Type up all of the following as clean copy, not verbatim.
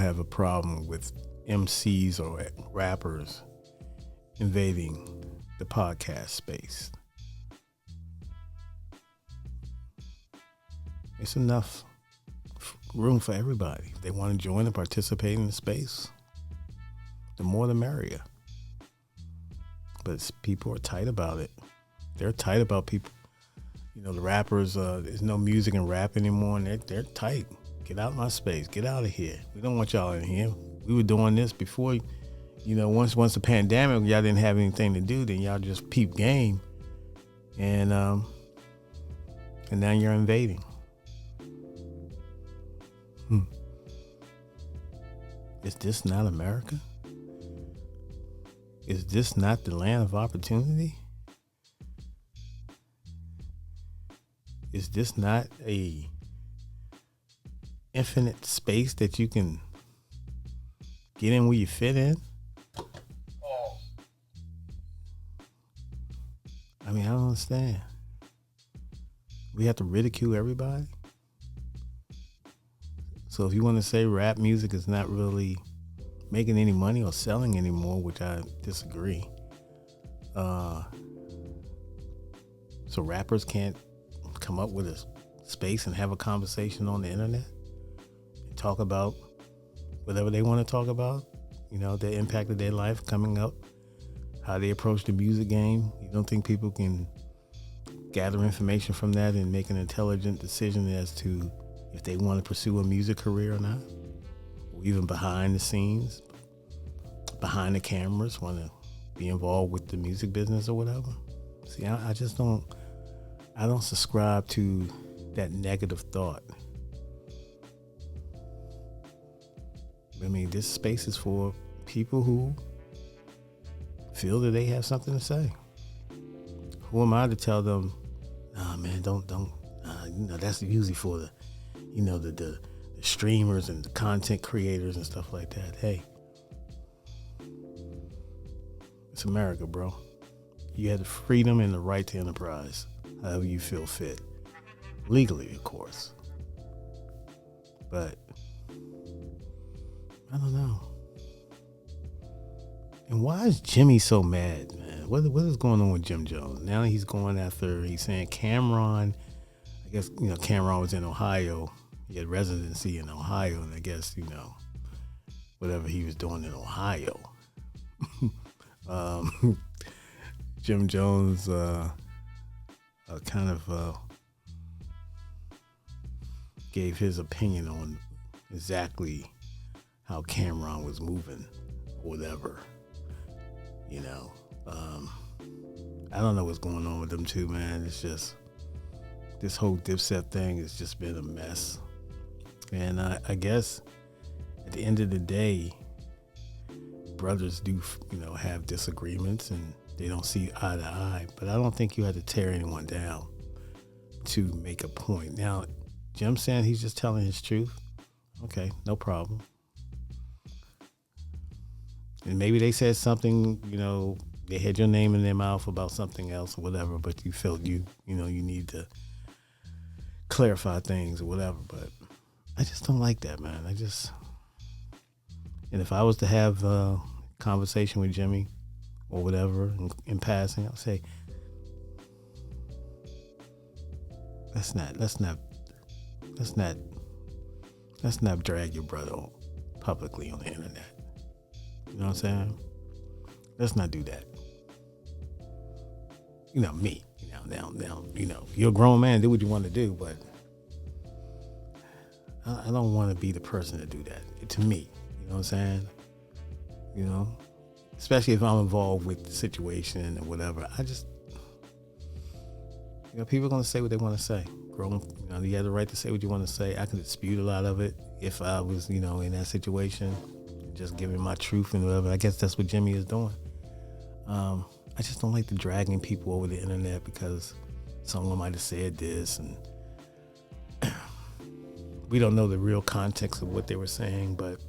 have a problem with MCs or rappers invading the podcast space. It's enough room for everybody. If they want to join and participate in the space, the more the merrier. But people are tight about it. They're tight about people. The rappers, there's no music and rap anymore, and they're tight. Get out my space. Get out of here. We don't want y'all in here. We were doing this before, once the pandemic, y'all didn't have anything to do, then y'all just peep game. And now you're invading. Is this not America? Is this not the land of opportunity? Is this not a infinite space that you can get in where you fit in? I mean, I don't understand. We have to ridicule everybody? So if you want to say rap music is not really making any money or selling anymore, which I disagree. So rappers can't come up with a space and have a conversation on the internet and talk about whatever they want to talk about, the impact of their life coming up, how they approach the music game. You don't think people can gather information from that and make an intelligent decision as to if they want to pursue a music career or not? Or even behind the scenes, behind the cameras, want to be involved with the music business or whatever? See, I just don't subscribe to that negative thought. I mean, this space is for people who feel that they have something to say. Who am I to tell them, nah, man, don't, that's usually for the, the streamers and the content creators and stuff like that. Hey, it's America, bro. You have the freedom and the right to enterprise, however you feel fit. Legally, of course. But I don't know. And why is Jimmy so mad, man? What is going on with Jim Jones? Now he's going after, he's saying Cameron. I guess, Cameron was in Ohio. He had residency in Ohio, and I guess, whatever he was doing in Ohio. Jim Jones kind of gave his opinion on exactly how Cameron was moving, or whatever. I don't know what's going on with them two, man. It's just, this whole Dipset thing has just been a mess. And I guess at the end of the day, brothers do, have disagreements and they don't see eye to eye. But I don't think you have to tear anyone down to make a point. Now, Jim saying he's just telling his truth. Okay, no problem. And maybe they said something, they had your name in their mouth about something else or whatever, but you felt you need to clarify things or whatever. But I just don't like that, man. And if I was to have a conversation with Jimmy or whatever in passing, I'll say, let's not drag your brother publicly on the internet. You know what I'm saying? Let's not do that. Me. Now, you're a grown man, do what you want to do, but I don't want to be the person to do that. To me, you know what I'm saying? Especially if I'm involved with the situation or whatever. I just, people are going to say what they want to say. Grown, you have the right to say what you want to say. I can dispute a lot of it if I was, in that situation, just giving my truth and whatever. I guess that's what Jimmy is doing. I just don't like the dragging people over the internet because someone might have said this, and we don't know the real context of what they were saying. But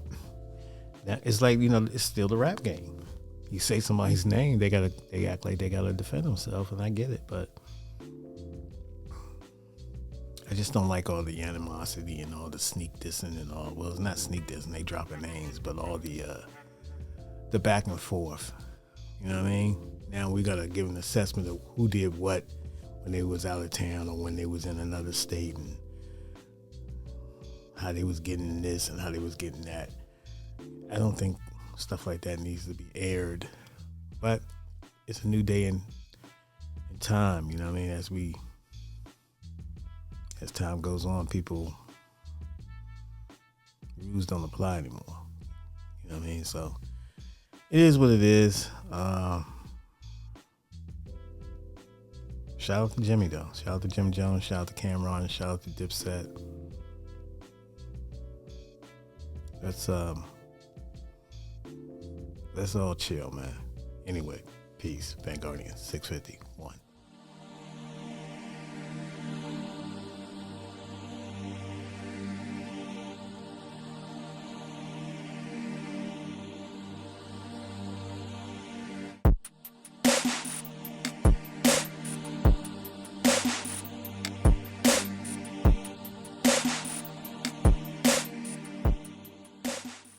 that, it's like, it's still the rap game. You say somebody's name, they act like they gotta defend themselves, and I get it, but I just don't like all the animosity and all the sneak dissing and all. Well, it's not sneak dissing; they dropping names, but all the back and forth. You know what I mean? Now we gotta give an assessment of who did what when they was out of town or when they was in another state, and how they was getting this and how they was getting that. I don't think stuff like that needs to be aired, but it's a new day in time. You know what I mean? As time goes on, people rules don't apply anymore. You know what I mean? So it is what it is. Shout out to Jimmy though. Shout out to Jim Jones. Shout out to Cameron. Shout out to Dipset. Let's all chill, man. Anyway, peace. Vanguardian 650.